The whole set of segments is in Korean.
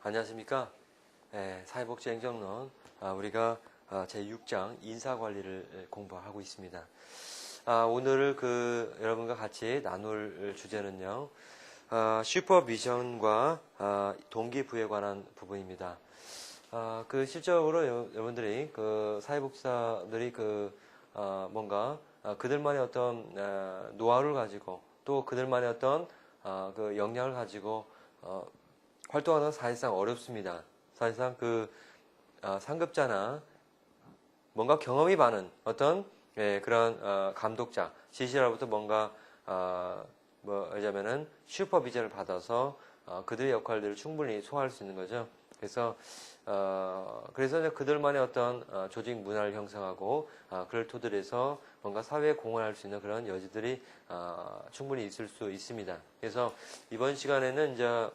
안녕하십니까? 사회복지 행정론 우리가 제6장 인사관리를 공부하고 있습니다. 오늘 여러분과 같이 나눌 주제는요, 슈퍼비전과 동기부여에 관한 부분입니다. 실적으로 여러분들이 사회복지사들이 뭔가 그들만의 어떤 노하우를 가지고 또 그들만의 어떤 역량을 가지고 활동하는 건 사실상 어렵습니다. 사실상 상급자나 뭔가 경험이 많은 어떤 그런 감독자, 지시자로부터 뭔가 예자면은 슈퍼비전을 받아서 그들의 역할들을 충분히 소화할 수 있는 거죠. 그래서 이제 그들만의 어떤 조직 문화를 형성하고 그를 토대로 해서 뭔가 사회에 공헌할 수 있는 그런 여지들이 충분히 있을 수 있습니다. 그래서 이번 시간에는 이제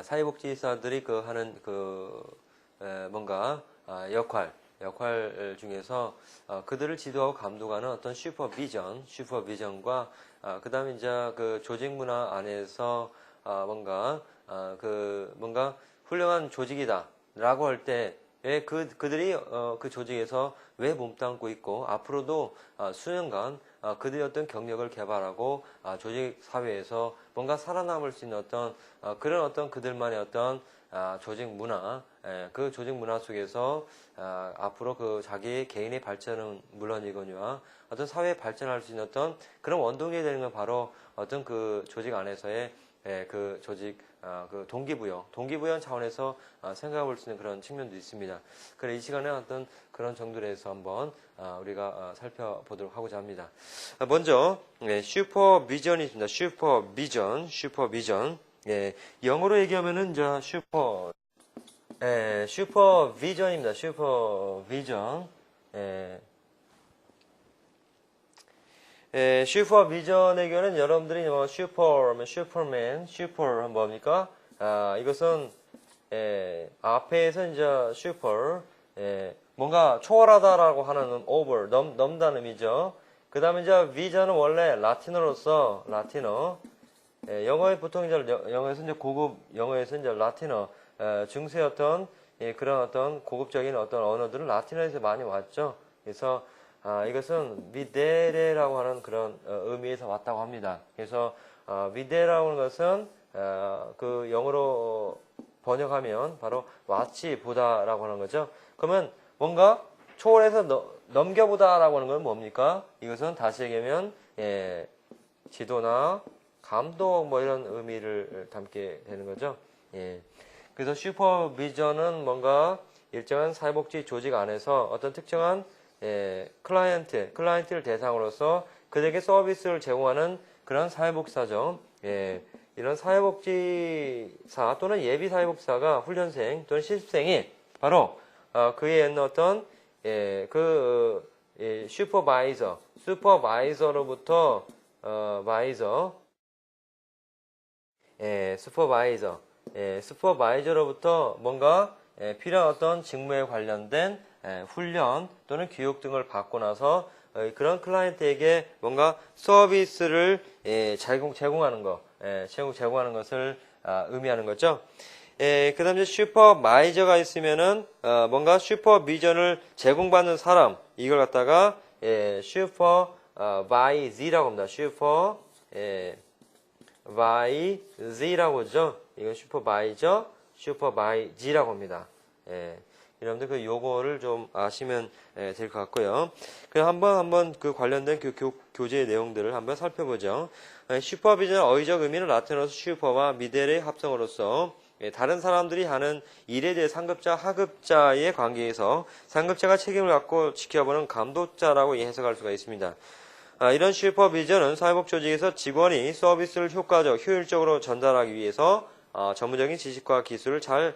사회복지사들이 하는 뭔가 역할 중에서 그들을 지도하고 감독하는 어떤 슈퍼비전과 그 다음에 이제 조직 문화 안에서 뭔가 훌륭한 조직이다라고 할 때 왜 그들이 그 조직에서 왜 몸담고 있고 앞으로도 수년간 그들의 어떤 경력을 개발하고 조직 사회에서 뭔가 살아남을 수 있는 어떤 그런 어떤 그들만의 어떤 조직 문화, 그 조직 문화 속에서 앞으로 자기 개인의 발전은 물론이거니와 어떤 사회에 발전할 수 있는 어떤 그런 원동력이 되는 건 바로 어떤 그 조직 안에서의 그 조직 동기부여 차원에서 생각해 볼 수 있는 그런 측면도 있습니다. 그래 이 시간에 어떤 그런 정도로 해서 한번 우리가 살펴보도록 하고자 합니다. 먼저 슈퍼비전이 있습니다. 슈퍼비전. 영어로 얘기하면은 이제 슈퍼비전입니다. 슈퍼비전. 슈퍼비전의 경우는 여러분들이 슈퍼맨, 슈퍼는 뭡니까? 이것은 앞에서 이제 뭔가 초월하다라고 하는 over, 넘다는 의미죠. 그 다음에 이제 비전은 원래 라틴어로서 영어에 보통 이제 영어에서 이제 고급 영어에서 이제 라틴어 중세 어떤 그런 어떤 고급적인 어떤 언어들은 라틴어에서 많이 왔죠. 그래서 이것은 미데레라고 하는 그런 의미에서 왔다고 합니다. 그래서 미데라고 하는 것은 그 영어로 번역하면 바로 watch 보다라고 하는 거죠. 그러면 뭔가 초월해서 넘겨보다라고 하는 건 뭡니까? 이것은 다시 얘기하면 지도나 감독 이런 의미를 담게 되는 거죠. 그래서 슈퍼비전은 뭔가 일정한 사회복지 조직 안에서 어떤 특정한 클라이언트를 대상으로서 그들에게 서비스를 제공하는 그런 사회복지사죠. 이런 사회복지사 또는 예비 사회복지사가 훈련생 또는 실습생이 바로 그에 있는 어떤 슈퍼바이저로부터 슈퍼바이저로부터 뭔가 필요한 어떤 직무에 관련된 훈련 또는 교육 등을 받고 나서 그런 클라이언트에게 뭔가 서비스를 제공하는 것을 의미하는 거죠. 그 다음에 슈퍼바이저가 있으면은 뭔가 슈퍼비전을 제공받는 사람 이걸 갖다가 슈퍼바이지라고 합니다. 슈퍼바이지라고 하죠. 이건 슈퍼바이지라고 합니다. 여러분들 요거를 좀 아시면 될 것 같고요. 그럼 한번 그 관련된 교재의 내용들을 한번 살펴보죠. 슈퍼비전의 어휘적 의미는 라틴어로서 슈퍼와 미델의 합성어로서 다른 사람들이 하는 일에 대해 상급자, 하급자의 관계에서 상급자가 책임을 갖고 지켜보는 감독자라고 해석할 수가 있습니다. 이런 슈퍼비전은 사회복지조직에서 직원이 서비스를 효율적으로 전달하기 위해서 전문적인 지식과 기술을 잘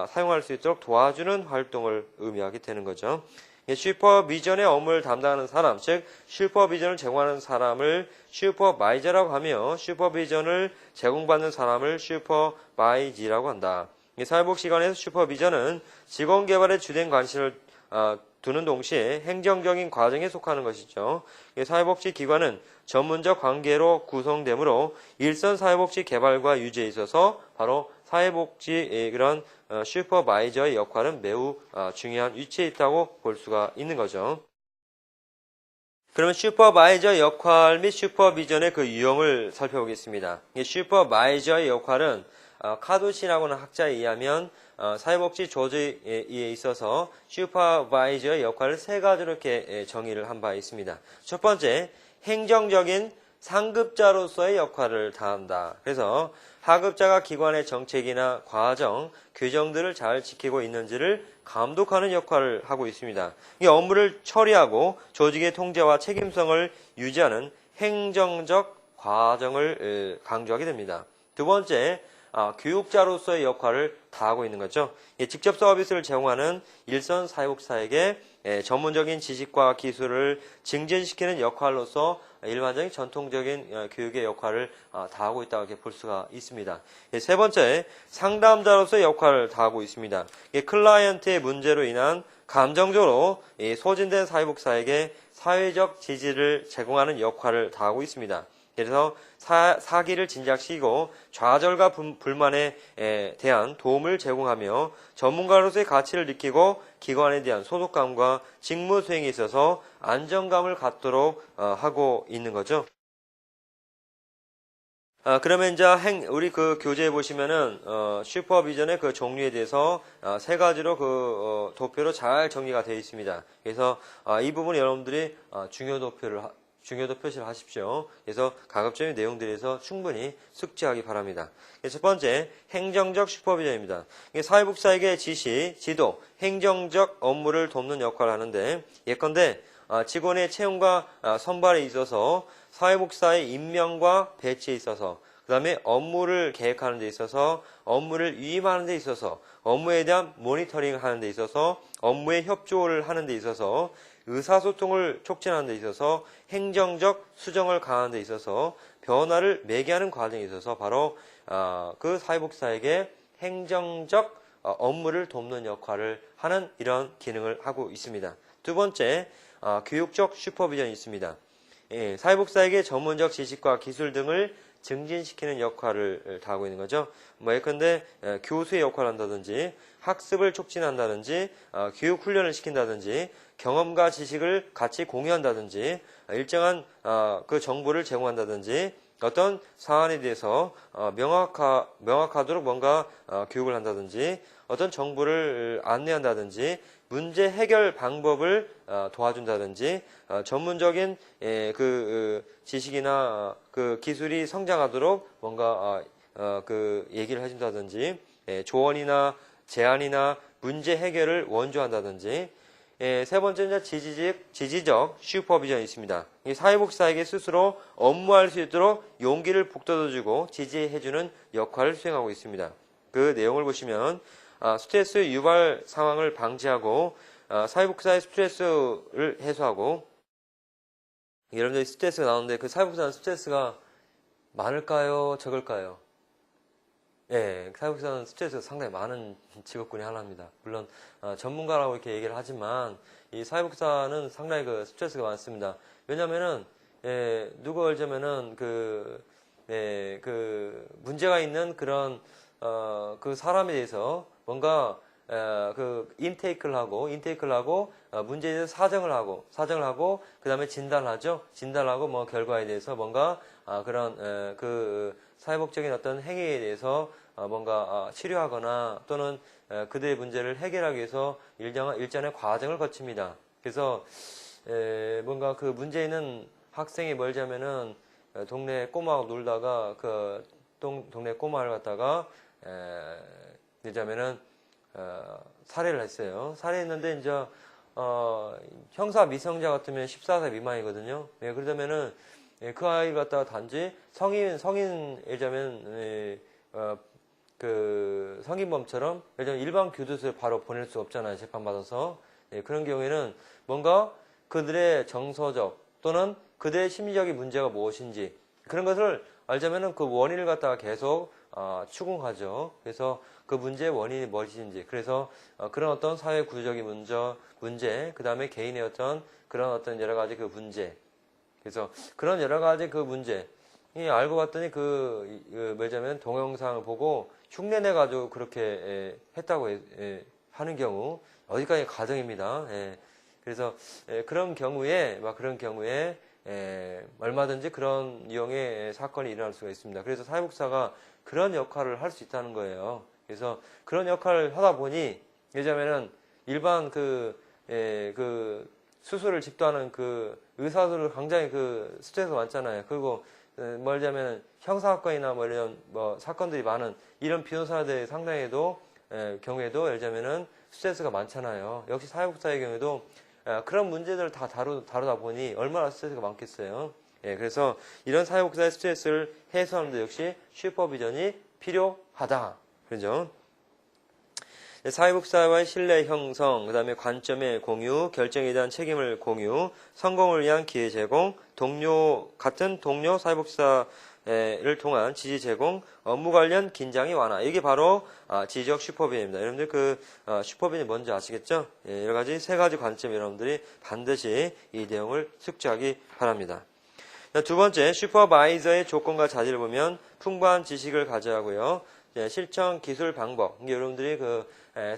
사용할 수 있도록 도와주는 활동을 의미하게 되는 거죠. 슈퍼비전의 업무를 담당하는 사람, 즉 슈퍼비전을 제공하는 사람을 슈퍼바이저라고 하며 슈퍼비전을 제공받는 사람을 슈퍼바이지라고 한다. 사회복지기관에서 슈퍼비전은 직원 개발에 주된 관심을 두는 동시에 행정적인 과정에 속하는 것이죠. 사회복지기관은 전문적 관계로 구성되므로 일선 사회복지 개발과 유지에 있어서 바로 사회복지 그런 슈퍼바이저의 역할은 매우 중요한 위치에 있다고 볼 수가 있는 거죠. 그러면 슈퍼바이저 역할 및 슈퍼비전의 그 유형을 살펴보겠습니다. 슈퍼바이저의 역할은 카도시라고는 학자에 의하면 사회복지 조직에 있어서 슈퍼바이저의 역할을 세 가지로 이렇게 정의를 한 바 있습니다. 첫 번째, 행정적인 상급자로서의 역할을 다한다. 그래서 하급자가 기관의 정책이나 과정, 규정들을 잘 지키고 있는지를 감독하는 역할을 하고 있습니다. 이 업무를 처리하고 조직의 통제와 책임성을 유지하는 행정적 과정을 강조하게 됩니다. 두 번째, 교육자로서의 역할을 다하고 있는 거죠. 직접 서비스를 제공하는 일선 사회복지사에게 전문적인 지식과 기술을 증진시키는 역할로서 일반적인 전통적인 교육의 역할을 다하고 있다고 이렇게 볼 수가 있습니다. 세 번째, 상담자로서의 역할을 다하고 있습니다. 클라이언트의 문제로 인한 감정적으로 소진된 사회복지사에게 사회적 지지를 제공하는 역할을 다하고 있습니다. 그래서 사기를 진작시키고 좌절과 불만에 대한 도움을 제공하며 전문가로서의 가치를 느끼고 기관에 대한 소속감과 직무 수행에 있어서 안정감을 갖도록 하고 있는 거죠. 그러면 이제 우리 그 교재에 보시면은 슈퍼비전의 그 종류에 대해서 세 가지로 그 도표로 잘 정리가 되어 있습니다. 그래서 이 부분 여러분들이 중요도 표시를 하십시오. 그래서 가급적인 내용들에서 충분히 숙지하기 바랍니다. 첫 번째, 행정적 슈퍼비전입니다. 사회복지사에게 지시, 지도, 행정적 업무를 돕는 역할을 하는데, 예컨대 직원의 채용과 선발에 있어서 사회복지사의 임명과 배치에 있어서 그 다음에 업무를 계획하는 데 있어서 업무를 위임하는 데 있어서 업무에 대한 모니터링 하는 데 있어서 업무의 협조를 하는 데 있어서 의사소통을 촉진하는 데 있어서 행정적 수정을 강화하는 데 있어서 변화를 매개하는 과정에 있어서 바로 그 사회복지사에게 행정적 업무를 돕는 역할을 하는 이런 기능을 하고 있습니다. 두 번째, 교육적 슈퍼비전이 있습니다. 사회복지사에게 전문적 지식과 기술 등을 증진시키는 역할을 다하고 있는 거죠. 예컨대 교수의 역할을 한다든지 학습을 촉진한다든지 교육훈련을 시킨다든지 경험과 지식을 같이 공유한다든지 일정한 그 정보를 제공한다든지 어떤 사안에 대해서 명확하도록 뭔가 교육을 한다든지 어떤 정보를 안내한다든지 문제 해결 방법을 도와준다든지 전문적인 그 지식이나 그 기술이 성장하도록 뭔가 그 얘기를 해준다든지 조언이나 제안이나 문제 해결을 원조한다든지 세 번째는 지지적 슈퍼비전이 있습니다. 사회복지사에게 스스로 업무할 수 있도록 용기를 북돋아주고 지지해주는 역할을 수행하고 있습니다. 그 내용을 보시면 스트레스 유발 상황을 방지하고 사회복지사의 스트레스를 해소하고 여러분들이 스트레스가 나오는데 그 사회복지사는 스트레스가 많을까요? 적을까요? 예, 사회복지사는 스트레스가 상당히 많은 직업군이 하나입니다. 물론 전문가라고 이렇게 얘기를 하지만 이 사회복지사는 상당히 그 스트레스가 많습니다. 왜냐면은 누가 알자면은 그 문제가 있는 그런 그 사람에 대해서 뭔가 그 인테이크를 하고 문제에 대해서 사정을 하고 그 다음에 진단하죠. 진단하고 뭐 결과에 대해서 뭔가 그런 그 사회복적인 어떤 행위에 대해서 뭔가 치료하거나 또는 그들의 문제를 해결하기 위해서 일정의 과정을 거칩니다. 그래서 뭔가 그 문제 있는 학생이 멀자면은 동네 꼬마하고 놀다가 그 동네 꼬마를 갖다가 늦자면은 살해를 했어요. 살해했는데 이제 형사 미성자 같으면 14세 미만이거든요. 그러자면은 그 아이를 갖다가 단지 성인이자면 그 성인범처럼 예를 들면 일반 교도소에 바로 보낼 수 없잖아요. 재판받아서. 그런 경우에는 뭔가 그들의 정서적 또는 그들의 심리적인 문제가 무엇인지 그런 것을 알자면은 그 원인을 갖다가 계속 추궁하죠. 그래서 그 문제의 원인이 무엇인지 그래서 그런 어떤 사회 구조적인 문제 그 다음에 개인의 어떤 그런 어떤 여러 가지 그 문제 그래서 그런 여러 가지 그 문제 알고 봤더니 뭐냐면 동영상을 보고 흉내내가지고 그렇게 했다고 하는 경우, 어디까지 가정입니다. 그래서 그런 경우에 얼마든지 그런 유형의 사건이 일어날 수가 있습니다. 그래서 사회복지사가 그런 역할을 할 수 있다는 거예요. 그래서 그런 역할을 하다 보니 예전에는 일반 수술을 집도하는 의사들은 굉장히 스트레스가 많잖아요. 그리고 말하자면 형사사건이나 이런 사건들이 많은 이런 변호사들의 상당히도 경우에도 예를 들자면은 스트레스가 많잖아요. 역시 사회복지사의 경우에도 그런 문제들을 다 다루다 보니 얼마나 스트레스가 많겠어요. 그래서 이런 사회복지사의 스트레스를 해소하는 데 역시 슈퍼비전이 필요하다. 그죠? 사회복지사와의 신뢰 형성, 그 다음에 관점의 공유, 결정에 대한 책임을 공유, 성공을 위한 기회 제공, 같은 동료 사회복지사를 통한 지지 제공, 업무 관련 긴장이 완화. 이게 바로 지적 슈퍼비전입니다. 여러분들 슈퍼비전이 뭔지 아시겠죠? 여러 가지, 세 가지 관점 여러분들이 반드시 이 내용을 숙지하기 바랍니다. 두 번째, 슈퍼바이저의 조건과 자질을 보면 풍부한 지식을 가져야 하고요. 실천 기술 방법. 이게 여러분들이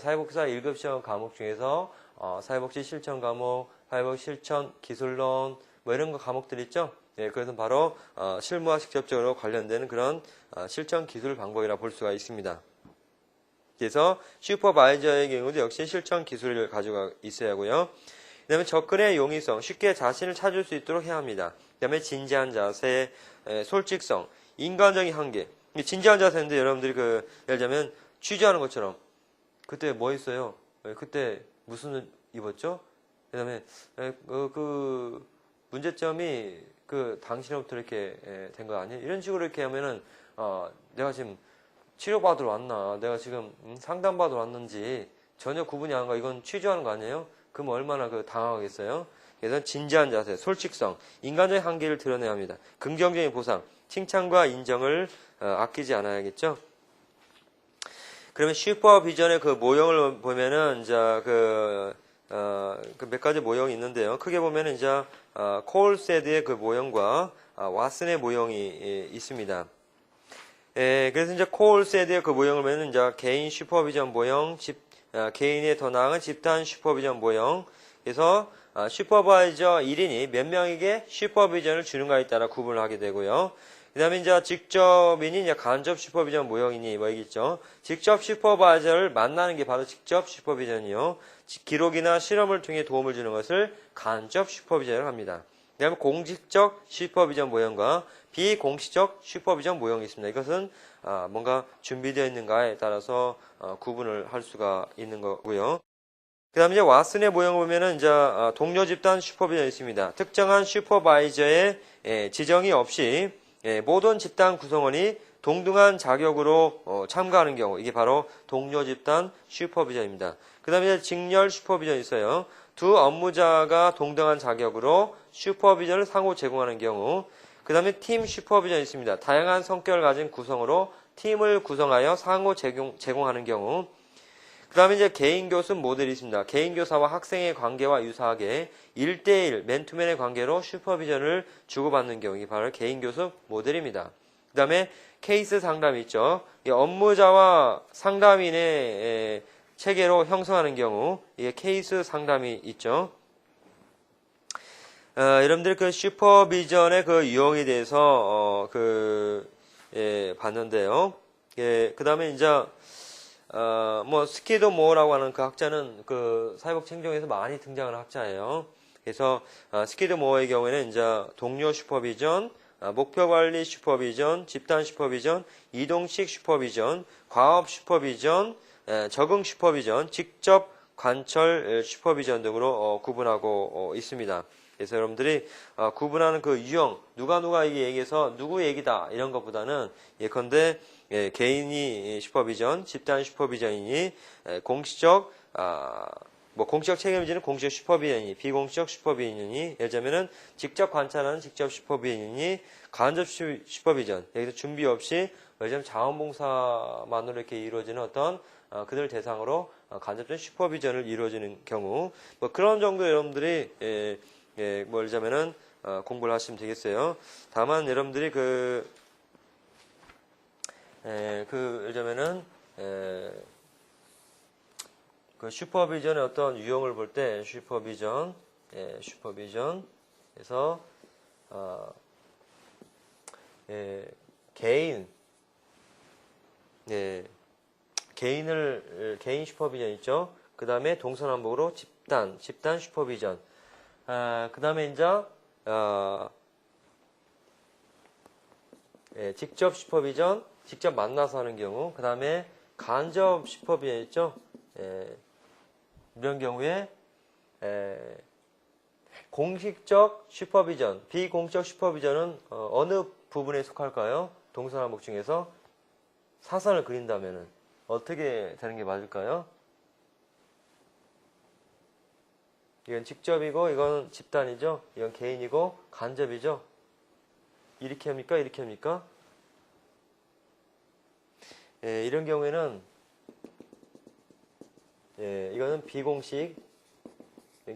사회복지사 1급 시험 과목 중에서 사회복지 실천 과목, 사회복지 실천 기술론 이런 거 과목들 있죠? 그것은 바로 실무와 직접적으로 관련되는 그런 실천 기술 방법이라 볼 수가 있습니다. 그래서 슈퍼바이저의 경우도 역시 실천 기술을 가지고 있어야 하고요. 그 다음에 접근의 용이성, 쉽게 자신을 찾을 수 있도록 해야 합니다. 그 다음에 진지한 자세, 솔직성, 인간적인 한계. 진지한 자세인데 여러분들이 예를 들자면 취재하는 것처럼 그때 뭐 했어요? 그때 무슨 옷 입었죠? 그 다음에 문제점이 당신으로부터 이렇게 된 거 아니에요? 이런 식으로 이렇게 하면은 내가 지금 치료받으러 왔나, 내가 지금 상담받으러 왔는지 전혀 구분이 안 가. 이건 취조하는 거 아니에요? 그럼 얼마나 당황하겠어요? 그래서 진지한 자세, 솔직성, 인간적인 한계를 드러내야 합니다. 긍정적인 보상, 칭찬과 인정을 아끼지 않아야겠죠? 그러면 슈퍼비전의 모형을 보면은 이제 몇 가지 모형이 있는데요. 크게 보면은 이제 콜세드의 모형과 왓슨의 모형이 있습니다. 그래서 이제 콜세드의 모형을 보면은 이제 개인 슈퍼비전 모형, 개인의 더 나은 집단 슈퍼비전 모형. 그래서 슈퍼바이저 1인이 몇 명에게 슈퍼비전을 주는가에 따라 구분을 하게 되고요. 그 다음에 이제 직접이니 이제 간접 슈퍼비전 모형이니 있겠죠. 직접 슈퍼바이저를 만나는 게 바로 직접 슈퍼비전이요. 기록이나 실험을 통해 도움을 주는 것을 간접 슈퍼비전을 합니다. 그 다음에 공식적 슈퍼비전 모형과 비공식적 슈퍼비전 모형이 있습니다. 이것은 뭔가 준비되어 있는가에 따라서 구분을 할 수가 있는 거고요. 그 다음에 이제 왓슨의 모형을 보면은 이제 동료 집단 슈퍼비전이 있습니다. 특정한 슈퍼바이저의 지정이 없이 모든 집단 구성원이 동등한 자격으로 참가하는 경우, 이게 바로 동료 집단 슈퍼비전입니다. 그 다음에 이제 직렬 슈퍼비전이 있어요. 두 업무자가 동등한 자격으로 슈퍼비전을 상호 제공하는 경우. 그 다음에 팀 슈퍼비전이 있습니다. 다양한 성격을 가진 구성으로 팀을 구성하여 상호 제공하는 경우. 그 다음에 이제 개인 교습 모델이 있습니다. 개인 교사와 학생의 관계와 유사하게 1대1, 맨투맨의 관계로 슈퍼비전을 주고받는 경우, 이게 바로 개인 교습 모델입니다. 그 다음에 케이스 상담이 있죠. 업무자와 상담인의 체계로 형성하는 경우, 이게 케이스 상담이 있죠. 여러분들 슈퍼비전의 유형에 대해서 봤는데요. 그 다음에 이제 스키드 모어라고 하는 학자는 사회복지 행정에서 많이 등장하는 학자예요. 그래서 스키드 모어의 경우에는 이제 동료 슈퍼비전, 목표 관리 슈퍼비전, 집단 슈퍼비전, 이동식 슈퍼비전, 과업 슈퍼비전, 적응 슈퍼비전, 직접 관철 슈퍼비전 등으로 구분하고 있습니다. 그래서 여러분들이 구분하는 유형, 누가 이게 얘기해서 누구 얘기다 이런 것보다는 예컨대 개인이 슈퍼비전, 집단 슈퍼비전이니 공식적 공식적 책임지는 공식적 슈퍼비전이니 비공식적 슈퍼비전이니 예를 들자면은 직접 관찰하는 직접 슈퍼비전이니 간접 슈퍼비전, 여기서 준비 없이 예를 들자면 자원봉사만으로 이렇게 이루어지는 어떤 그들 대상으로 간접적인 슈퍼비전을 이루어지는 경우 그런 정도 여러분들이 예를 들자면은 공부를 하시면 되겠어요. 다만 여러분들이 예를 들면은 그 슈퍼비전의 어떤 유형을 볼 때 슈퍼비전에서 개인 슈퍼비전 있죠. 그 다음에 동서남북으로 집단 슈퍼비전. 그 다음에 이제 직접 슈퍼비전, 직접 만나서 하는 경우. 그 다음에 간접 슈퍼비전 있죠. 이런 경우에 공식적 슈퍼비전, 비공식 슈퍼비전은 어느 부분에 속할까요? 동서남북 중에서 사선을 그린다면은 어떻게 되는 게 맞을까요? 이건 직접이고 이건 집단이죠. 이건 개인이고 간접이죠. 이렇게 합니까? 이렇게 합니까? 이런 경우에는 이거는 비공식,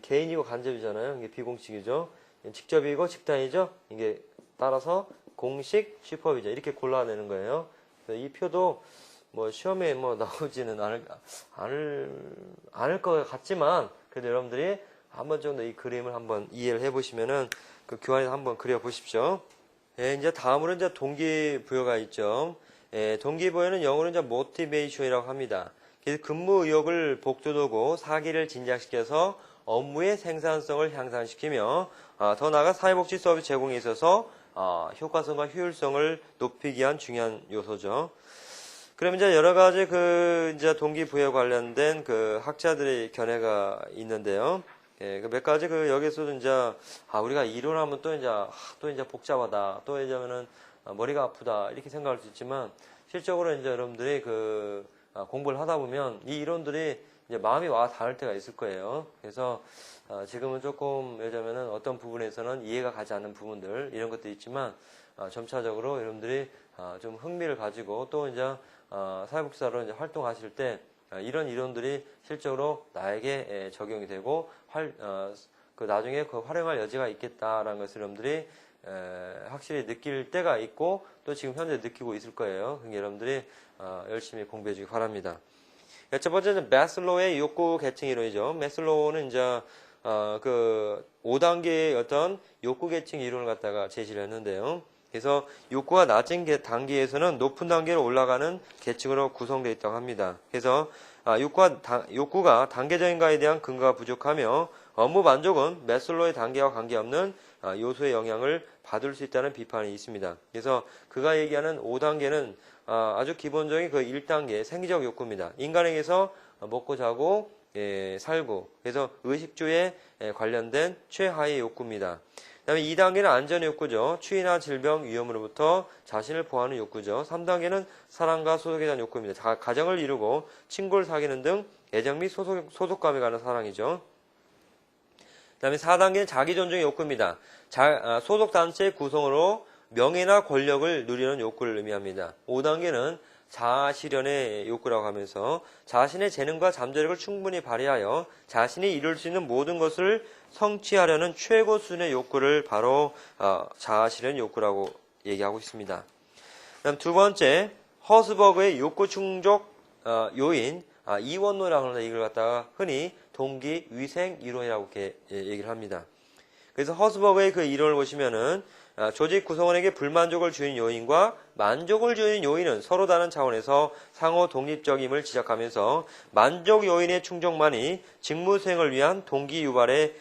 개인이고 간접이잖아요. 이게 비공식이죠. 직접이고 집단이죠. 이게 따라서 공식 슈퍼비전 이렇게 골라내는 거예요. 이 표도 뭐 시험에 뭐 나오지는 않을 것 같지만 그래도 여러분들이 한 번 정도 이 그림을 한번 이해를 해보시면은 그 교환해서 한번 그려보십시오. 이제 다음으로 이제 동기부여가 있죠. 동기부여는 영어로 이제 motivation이라고 합니다. 그래서 근무 의욕을 북돋우고 사기를 진작시켜서 업무의 생산성을 향상시키며 더 나아가 사회복지 서비스 제공에 있어서 효과성과 효율성을 높이기 위한 중요한 요소죠. 그럼 이제 여러 가지 이제 동기부여 관련된 학자들의 견해가 있는데요. 몇 가지 여기서도 이제 우리가 이론하면 또 이제 복잡하다, 또 이제면은 머리가 아프다 이렇게 생각할 수 있지만 실적으로 이제 여러분들이 공부를 하다 보면 이 이론들이 이제 마음이 와 닿을 때가 있을 거예요. 그래서 지금은 조금 예를 들면은 어떤 부분에서는 이해가 가지 않는 부분들 이런 것도 있지만 점차적으로 여러분들이 좀 흥미를 가지고 또 이제 사회복지사로 이제 활동하실 때 이런 이론들이 실적으로 나에게 적용이 되고 나중에 활용할 여지가 있겠다라는 것을 여러분들이 확실히 느낄 때가 있고 또 지금 현재 느끼고 있을 거예요. 그러니까 여러분들이 열심히 공부해 주기 바랍니다. 첫 번째는 매슬로우의 욕구 계층 이론이죠. 매슬로우는 이제 5단계의 어떤 욕구 계층 이론을 갖다가 제시를 했는데요. 그래서 욕구가 낮은 단계에서는 높은 단계로 올라가는 계층으로 구성되어 있다고 합니다. 그래서 욕구가 단계적인가에 대한 근거가 부족하며 업무 만족은 매슬로우의 단계와 관계없는 요소의 영향을 받을 수 있다는 비판이 있습니다. 그래서 그가 얘기하는 5단계는 아주 기본적인 1단계 생리적 욕구입니다. 인간에게서 먹고 자고 살고 그래서 의식주에 관련된 최하의 욕구입니다. 그 다음에 2단계는 안전의 욕구죠. 추위나 질병 위험으로부터 자신을 보호하는 욕구죠. 3단계는 사랑과 소속에 대한 욕구입니다. 가정을 이루고 친구를 사귀는 등 애정 및 소속감에 관한 사랑이죠. 그 다음에 4단계는 자기존중의 욕구입니다. 소속단체의 구성으로 명예나 권력을 누리는 욕구를 의미합니다. 5단계는 자아실현의 욕구라고 하면서 자신의 재능과 잠재력을 충분히 발휘하여 자신이 이룰 수 있는 모든 것을 성취하려는 최고 수준의 욕구를 바로 자아실현 욕구라고 얘기하고 있습니다. 그다음 두 번째, 허스버그의 욕구 충족 요인 이원론이라고 하는 이걸 갖다가 흔히 동기 위생 이론이라고 이렇게 얘기를 합니다. 그래서 허스버그의 이론을 보시면은 조직 구성원에게 불만족을 주는 요인과 만족을 주는 요인은 서로 다른 차원에서 상호 독립적임을 지적하면서 만족 요인의 충족만이 직무 수행을 위한 동기 유발에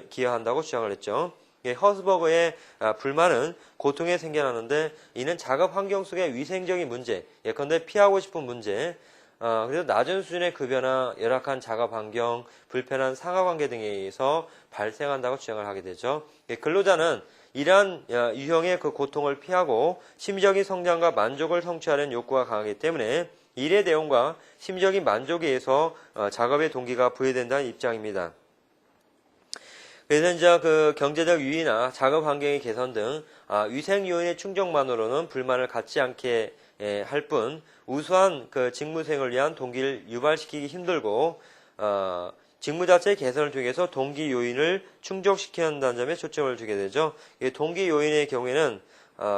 기여한다고 주장을 했죠. 허스버그의 불만은 고통에 생겨나는데 이는 작업 환경 속의 위생적인 문제, 예컨대 피하고 싶은 문제, 그래서 낮은 수준의 급여나 열악한 작업 환경, 불편한 상하관계 등에 의해서 발생한다고 주장을 하게 되죠. 근로자는 이러한 유형의 고통을 피하고 심적인 성장과 만족을 성취하는 욕구가 강하기 때문에 일의 내용과 심적인 만족에 의해서 작업의 동기가 부여된다는 입장입니다. 그래서 이제 경제적 유의나 작업 환경의 개선 등 위생 요인의 충족만으로는 불만을 갖지 않게 할 뿐 우수한 직무 수행을 위한 동기를 유발시키기 힘들고 직무 자체의 개선을 통해서 동기 요인을 충족시킨다는 점에 초점을 두게 되죠. 이 동기 요인의 경우에는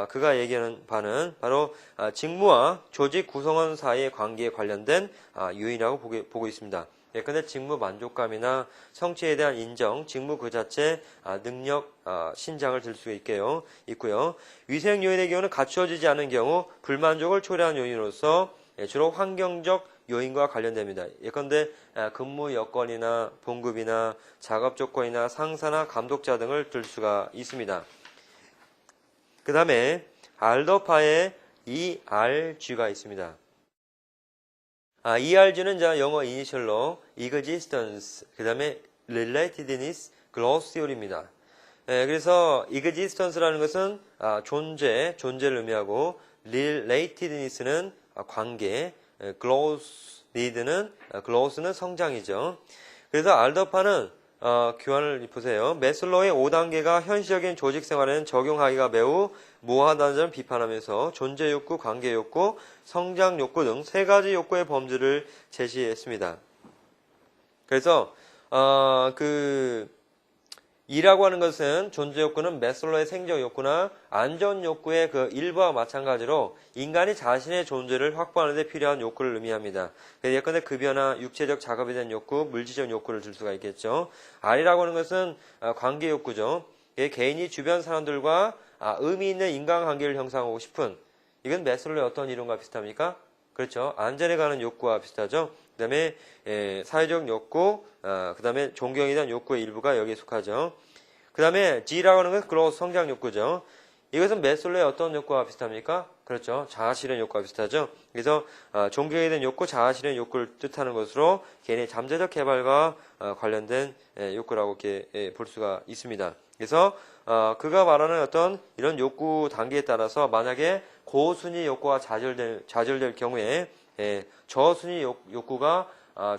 그가 얘기하는 바는 바로 직무와 조직 구성원 사이의 관계에 관련된 요인이라고 보고 있습니다. 예컨대 직무 만족감이나 성취에 대한 인정, 직무 그 자체 능력 신장을 들 수 있고요. 위생 요인의 경우는 갖추어지지 않은 경우 불만족을 초래한 요인으로서 주로 환경적 요인과 관련됩니다. 예컨대 근무 여건이나 봉급이나 작업 조건이나 상사나 감독자 등을 들 수가 있습니다. 그 다음에 알더파의 ERG가 있습니다. ERG는 영어 이니셜로 existence, 그 다음에 relatedness, growth theory입니다. 그래서 existence라는 것은 존재를 의미하고 relatedness는 관계, growth는 성장이죠. 그래서 알더파는 교환을 보세요. 매슬로우의 5단계가 현실적인 조직 생활에는 적용하기가 매우 모호하다는 점을 비판하면서 존재 욕구, 관계 욕구, 성장 욕구 등 세 가지 욕구의 범주를 제시했습니다. 그래서 이라고 하는 것은 존재 욕구는 매슬로우의 생존 욕구나 안전 욕구의 그 일부와 마찬가지로 인간이 자신의 존재를 확보하는 데 필요한 욕구를 의미합니다. 예컨대 급여나 육체적 작업에 대한 욕구, 물질적 욕구를 줄 수가 있겠죠. R이라고 하는 것은 관계 욕구죠. 개인이 주변 사람들과 의미 있는 인간관계를 형성하고 싶은, 이건 매슬로우의 어떤 이론과 비슷합니까? 그렇죠. 안전에 관한 욕구와 비슷하죠. 그 다음에 사회적 욕구, 그 다음에 존경에 대한 욕구의 일부가 여기에 속하죠. 그 다음에 G라고 하는 것은 growth, 성장 욕구죠. 이것은 매슬로우의 어떤 욕구와 비슷합니까? 그렇죠. 자아실현 욕구와 비슷하죠. 그래서 존경에 대한 욕구, 자아실현 욕구를 뜻하는 것으로 개인의 잠재적 개발과 관련된 욕구라고 이렇게 볼 수가 있습니다. 그래서 그가 말하는 어떤 이런 욕구 단계에 따라서 만약에 고순위 욕구가 좌절될 경우에 저순위 욕구가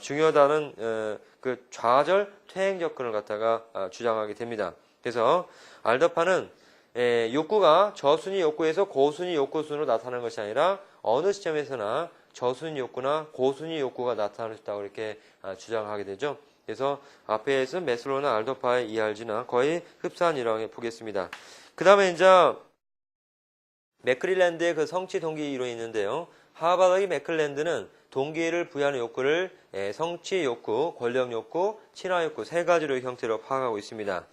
중요하다는 그 좌절 퇴행 접근을 갖다가 주장하게 됩니다. 그래서 알더파는 욕구가 저순위 욕구에서 고순위 욕구 순으로 나타나는 것이 아니라 어느 시점에서나 저순위 욕구나 고순위 욕구가 나타날 수 있다고 이렇게 주장하게 되죠. 그래서 앞에서 매슬로우나 알더파의 ERG나 거의 흡사한 이론을 보겠습니다. 그 다음에 이제 맥클랜드의 그 성취 동기 이론이 있는데요. 하버드의 맥클랜드는 동기를 부여하는 욕구를 성취 욕구, 권력 욕구, 친화 욕구 세 가지로 형태로 파악하고 있습니다.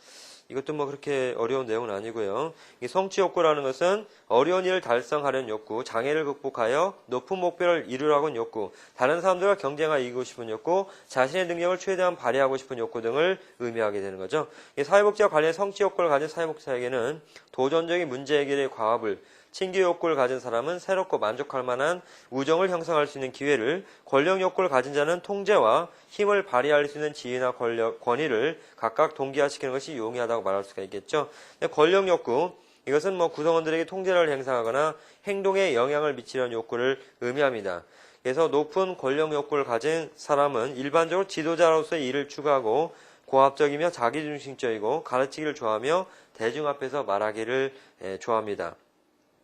이것도 뭐 그렇게 어려운 내용은 아니고요. 이 성취 욕구라는 것은 어려운 일을 달성하려는 욕구, 장애를 극복하여 높은 목표를 이루려고 하는 욕구, 다른 사람들과 경쟁하여 이기고 싶은 욕구, 자신의 능력을 최대한 발휘하고 싶은 욕구 등을 의미하게 되는 거죠. 이 사회복지와 관련 성취 욕구를 가진 사회복지사에게는 도전적인 문제 해결의 과업을, 친교 욕구를 가진 사람은 새롭고 만족할 만한 우정을 형성할 수 있는 기회를, 권력 욕구를 가진 자는 통제와 힘을 발휘할 수 있는 지위나 권위를 각각 동기화시키는 것이 용이하다고 말할 수가 있겠죠. 권력 욕구, 이것은 뭐 구성원들에게 통제를 행사하거나 행동에 영향을 미치려는 욕구를 의미합니다. 그래서 높은 권력 욕구를 가진 사람은 일반적으로 지도자로서의 일을 추구하고 고압적이며 자기중심적이고 가르치기를 좋아하며 대중 앞에서 말하기를 좋아합니다.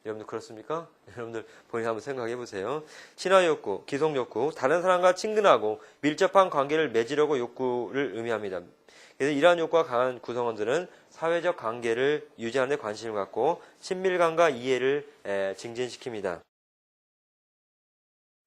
여러분들 그렇습니까? 여러분들 본인 한번 생각해 보세요. 친화 욕구, 기속 욕구, 다른 사람과 친근하고 밀접한 관계를 맺으려고 욕구를 의미합니다. 그래서 이러한 욕구가 강한 구성원들은 사회적 관계를 유지하는 데 관심을 갖고 친밀감과 이해를 증진시킵니다.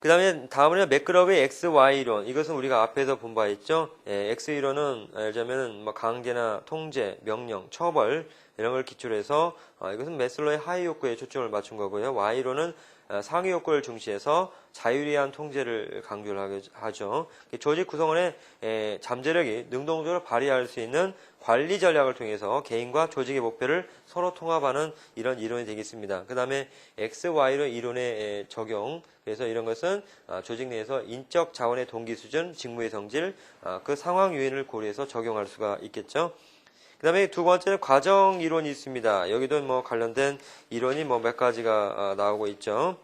그 다음은 맥클럽의 XY 이론. 이것은 우리가 앞에서 본 바 있죠. X 이론은 예를 들자면 뭐 강제나 통제, 명령, 처벌 이런 걸 기초로 해서 이것은 매슬로우의 하위 욕구에 초점을 맞춘 거고요. Y 이론은 상위 욕구를 중시해서 자유리한 통제를 강조를 하죠. 조직 구성원의 잠재력이 능동적으로 발휘할 수 있는 관리 전략을 통해서 개인과 조직의 목표를 서로 통합하는 이런 이론이 되겠습니다. 그 다음에 XY로 이론의 적용. 그래서 이런 것은 조직 내에서 인적 자원의 동기 수준, 직무의 성질, 그 상황 요인을 고려해서 적용할 수가 있겠죠. 그 다음에 두 번째는 과정 이론이 있습니다. 여기도 뭐 관련된 이론이 뭐 몇 가지가 나오고 있죠.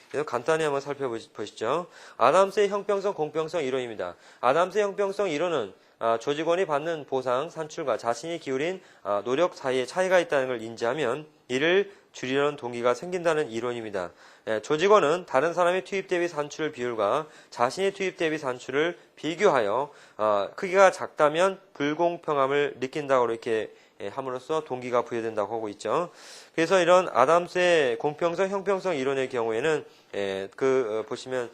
그래서 간단히 한번 살펴보시죠. 아담스의 형평성, 공평성 이론입니다. 아담스의 형평성 이론은 조직원이 받는 보상, 산출과 자신이 기울인 노력 사이에 차이가 있다는 걸 인지하면 이를 줄이려는 동기가 생긴다는 이론입니다. 조직원은 다른 사람의 투입 대비 산출 비율과 자신의 투입 대비 산출을 비교하여 크기가 작다면 불공평함을 느낀다고 이렇게 함으로써 동기가 부여된다고 하고 있죠. 그래서 이런 아담스의 공평성, 형평성 이론의 경우에는 보시면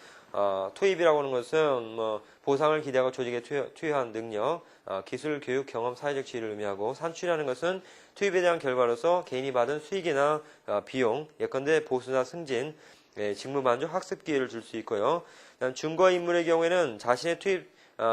투입이라고 하는 것은 뭐 보상을 기대하고 조직에 투여한 능력, 기술, 교육, 경험, 사회적 지위를 의미하고 산출이라는 것은 투입에 대한 결과로서 개인이 받은 수익이나 비용, 예컨대 보수나 승진, 직무 만족, 학습 기회를 줄 수 있고요. 준거 인물의 경우에는 자신의 투입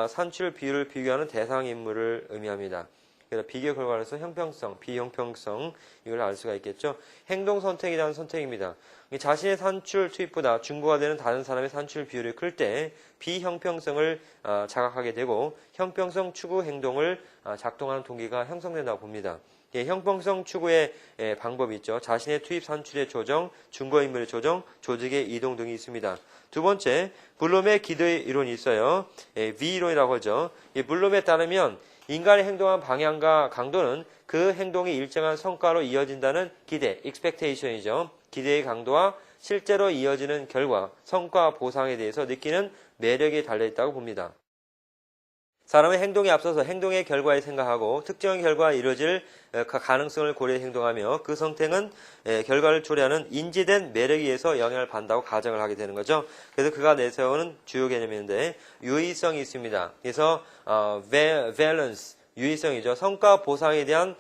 산출 비율을 비교하는 대상 인물을 의미합니다. 그래서 비교 결과로서 형평성, 비형평성 이걸 알 수가 있겠죠. 행동 선택에 대한 선택입니다. 자신의 산출 투입보다 중고가 되는 다른 사람의 산출 비율이 클 때 비형평성을 자각하게 되고 형평성 추구 행동을 작동하는 동기가 형성된다고 봅니다. 형평성 추구의 방법이 있죠. 자신의 투입 산출의 조정, 중고 인물의 조정, 조직의 이동 등이 있습니다. 두 번째, 블룸의 기대 이론이 있어요. V 이론이라고 하죠. 블룸에 따르면 인간이 행동한 방향과 강도는 그 행동이 일정한 성과로 이어진다는 기대, expectation이죠. 기대의 강도와 실제로 이어지는 결과, 성과, 보상에 대해서 느끼는 매력이 달려있다고 봅니다. 사람의 행동에 앞서서 행동의 결과에 생각하고 특정 결과가 이루어질 가능성을 고려해 행동하며 그 선택은 결과를 초래하는 인지된 매력에 의해서 영향을 받는다고 가정을 하게 되는 거죠. 그래서 그가 내세우는 주요 개념인데 유의성이 있습니다. 그래서 valence, 유의성이죠. 성과 보상에 대한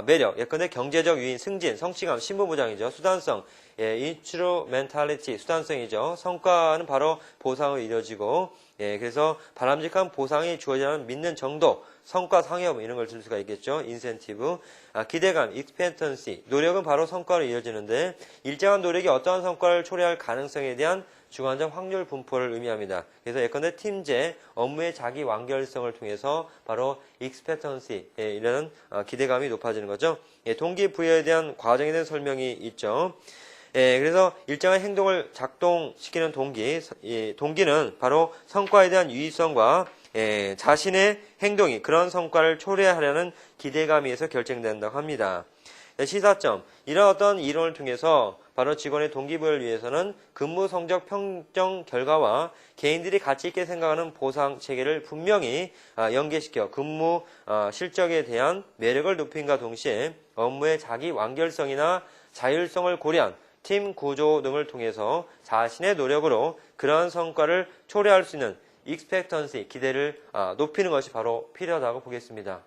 매력, 예컨대 경제적 유인, 승진, 성취감, 신분보장이죠. 수단성, instrumentality, 수단성이죠. 성과는 바로 보상으로 이루어지고 그래서 바람직한 보상이 주어지는 믿는 정도, 성과 상여 이런 걸 줄 수가 있겠죠. 인센티브, 기대감, expectancy, 노력은 바로 성과로 이어지는데 일정한 노력이 어떠한 성과를 초래할 가능성에 대한 주관적 확률 분포를 의미합니다. 그래서 예컨대 팀제, 업무의 자기 완결성을 통해서 바로 expectancy, 이런 기대감이 높아지는 거죠. 동기부여에 대한 과정에 대한 설명이 있죠. 그래서 일정한 행동을 작동시키는 동기는 바로 성과에 대한 유의성과 자신의 행동이 그런 성과를 초래하려는 기대감에 의해서 결정된다고 합니다. 시사점, 이런 어떤 이론을 통해서 바로 직원의 동기부여를 위해서는 근무 성적 평정 결과와 개인들이 가치 있게 생각하는 보상 체계를 분명히 연계시켜 근무 실적에 대한 매력을 높임과 동시에 업무의 자기 완결성이나 자율성을 고려한 팀 구조 등을 통해서 자신의 노력으로 그러한 성과를 초래할 수 있는 expectancy, 기대를 높이는 것이 바로 필요하다고 보겠습니다.